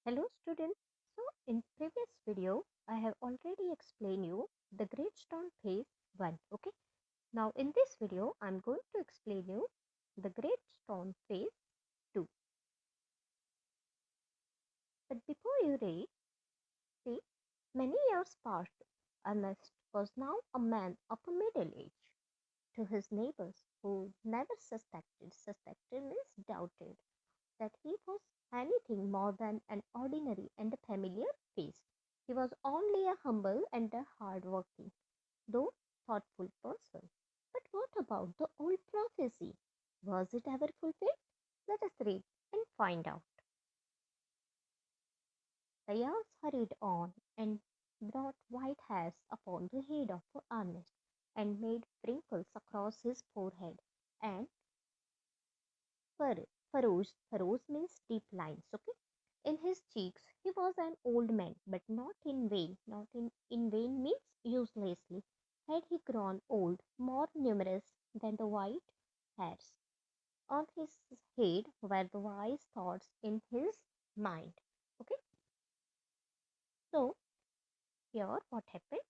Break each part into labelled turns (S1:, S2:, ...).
S1: Hello students. So in previous video I have already explained you the Great Stone Phase 1. Okay. Now in this video I am going to explain you the Great Stone Phase 2. But before you read, see, many years passed. Ernest was now a man of a middle age. To his neighbors who never suspected means doubted, that he was anything more than an ordinary and a familiar face. He was only a humble and a hard-working, though thoughtful person. But what about the old prophecy? Was it ever fulfilled? Let us read and find out. The years hurried on and brought white hairs upon the head of Ernest, and made wrinkles across his forehead, and furrows means deep lines. Okay, in his cheeks he was an old man, but not in vain. Not in vain means uselessly. Had he grown old, more numerous than the white hairs on his head were the wise thoughts in his mind. Okay, so here what happened?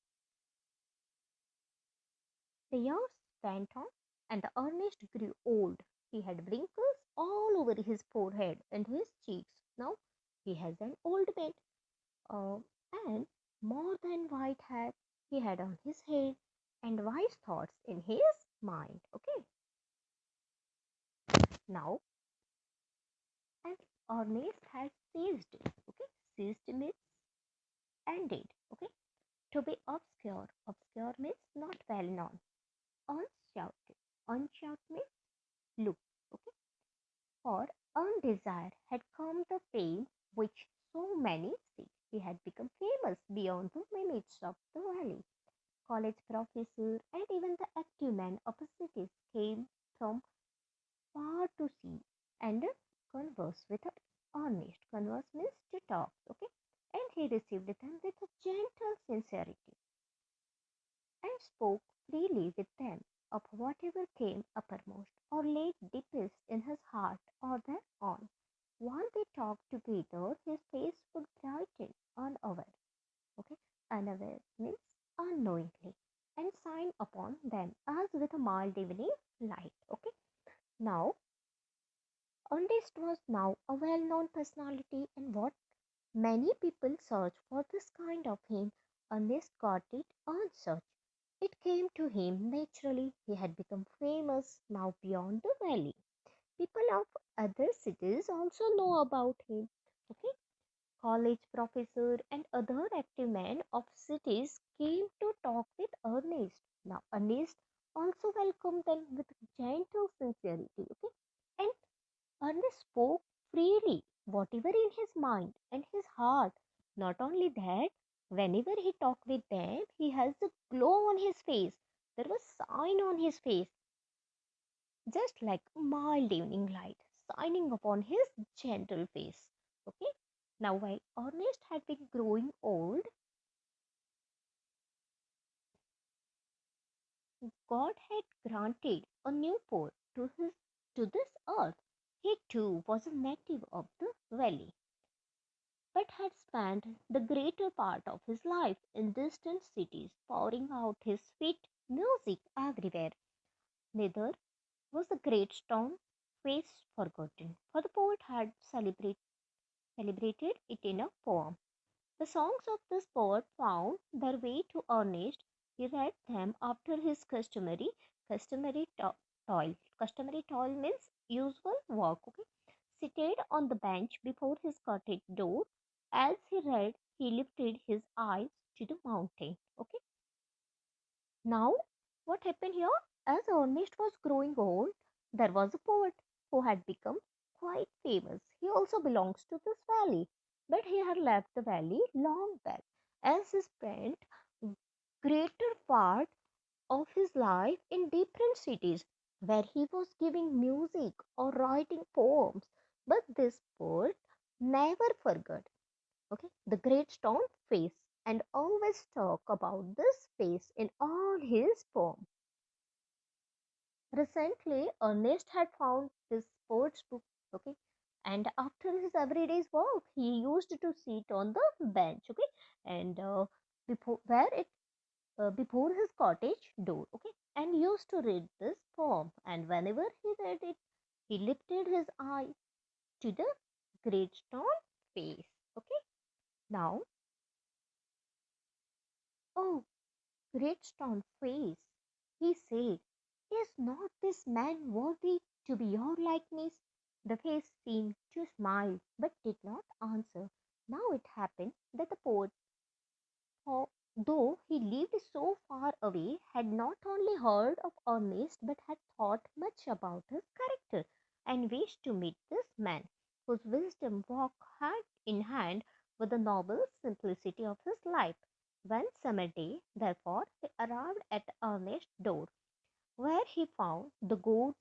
S1: The years went on, and the Ernest grew old. He had wrinkles all over his forehead and his cheeks. Now he has an old man, uh, and more than white hair he had on his head, and wise thoughts in his mind. Okay, now as Ernest had ceased. Okay, ceased means ended. Okay, to be obscure. Obscure means not well known. Unshouted. Unshouted means look. Okay, for undesired had come the fame which so many seek. He had become famous beyond the limits of the valley. College professor and even the active men of the cities came from far to see and converse with Ernest. Converse means to talk, okay? And he received them with a gentle sincerity and spoke freely with them of whatever came uppermost or lay deepest in his heart or their own. While they talked together, his face would brighten unaware. Okay, unaware means unknowingly, and shine upon them as with a mild evening light. Okay, now Ernest was now a well-known personality, and what many people search for this kind of him. Ernest got it answered. It came to him naturally. He had become famous now beyond the valley. People of other cities also know about him. Okay, college professor and other active men of cities came to talk with Ernest. Now Ernest also welcomed them with gentle sincerity. Okay, and Ernest spoke freely, whatever in his mind and his heart. Not only that, whenever he talked with them, he has a glow on his face. There was sign on his face, just like a mild evening light shining upon his gentle face. Okay. Now, while Ernest had been growing old, God had granted a new port to this earth. He too was a native of the valley, but had spent the greater part of his life in distant cities, pouring out his sweet music everywhere. Neither was the great stone face forgotten, for the poet had celebrated it in a poem. The songs of this poet found their way to Ernest. He read them after his customary toil. Customary toil means usual work. Okay, seated on the bench before his cottage door. As he read, he lifted his eyes to the mountain. Okay, now what happened here? As Ernest was growing old, there was a poet who had become quite famous. He also belongs to this valley, but he had left the valley long back, as he spent greater part of his life in different cities where he was giving music or writing poems. But this poet never forgot, okay, the great stone face, and always talk about this face in all his poems. Recently, Ernest had found this poet's book, okay, And after his everyday's work, he used to sit on the bench, okay, and before his cottage door, okay, and used to read this poem. And whenever he read it, he lifted his eye to the great stone face. Okay, now, oh, great stone face, he said, is not this man worthy to be your likeness? The face seemed to smile but did not answer. Now it happened that the poet, though he lived so far away, had not only heard of Ernest but had thought much about his character and wished to meet this man, whose wisdom walked hand in hand with the noble simplicity of his life. One summer day, therefore, he arrived at Ernest's door, where he found the good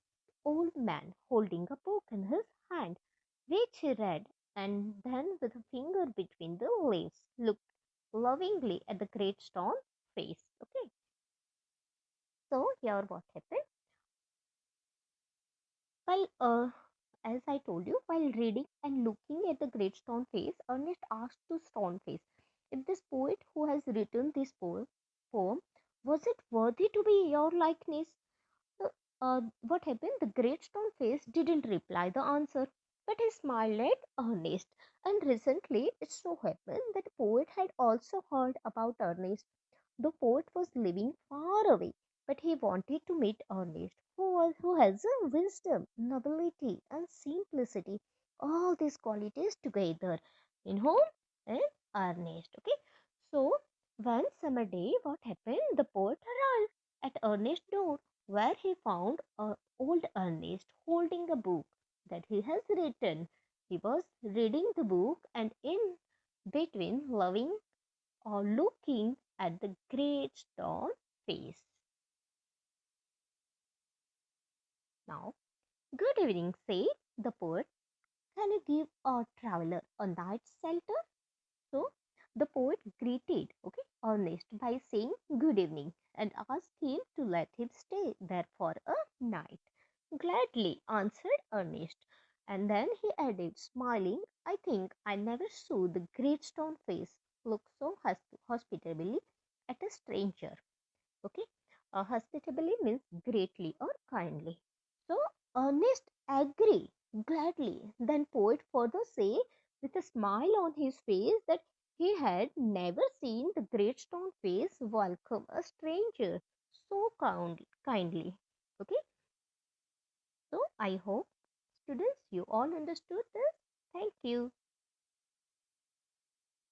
S1: old man holding a book in his hand, which he read, and then with a finger between the leaves looked lovingly at the great stone face. Okay, so here what happened? While, as I told you, while reading and looking at the great stone face, Ernest asked the stone face if this poet who has written this poem was it worthy to be your likeness? So, what happened? The great stone face didn't reply the answer, but he smiled at Ernest. And recently, it so happened that the poet had also heard about Ernest. The poet was living far away, but he wanted to meet Ernest, who has a wisdom, nobility, and simplicity, all these qualities together in whom? In Ernest. Okay, so one summer day, what happened? The poet arrived at Ernest's door, where he found old Ernest holding a book that he has written. He was reading the book and in between loving or looking at the great stone face. Now, good evening, said the poet. Can you give a traveler a night's shelter? So, the poet greeted, okay, Ernest by saying good evening and asked him to let him stay there for a night. Gladly answered Ernest. And then he added, smiling, I think I never saw the great stone face look so hospitably at a stranger. Okay, hospitably means greatly or kindly. So Ernest agree gladly. Then poet further say with a smile on his face that he had never seen the great stone face welcome a stranger so kindly. Okay, so I hope students you all understood this. Thank you.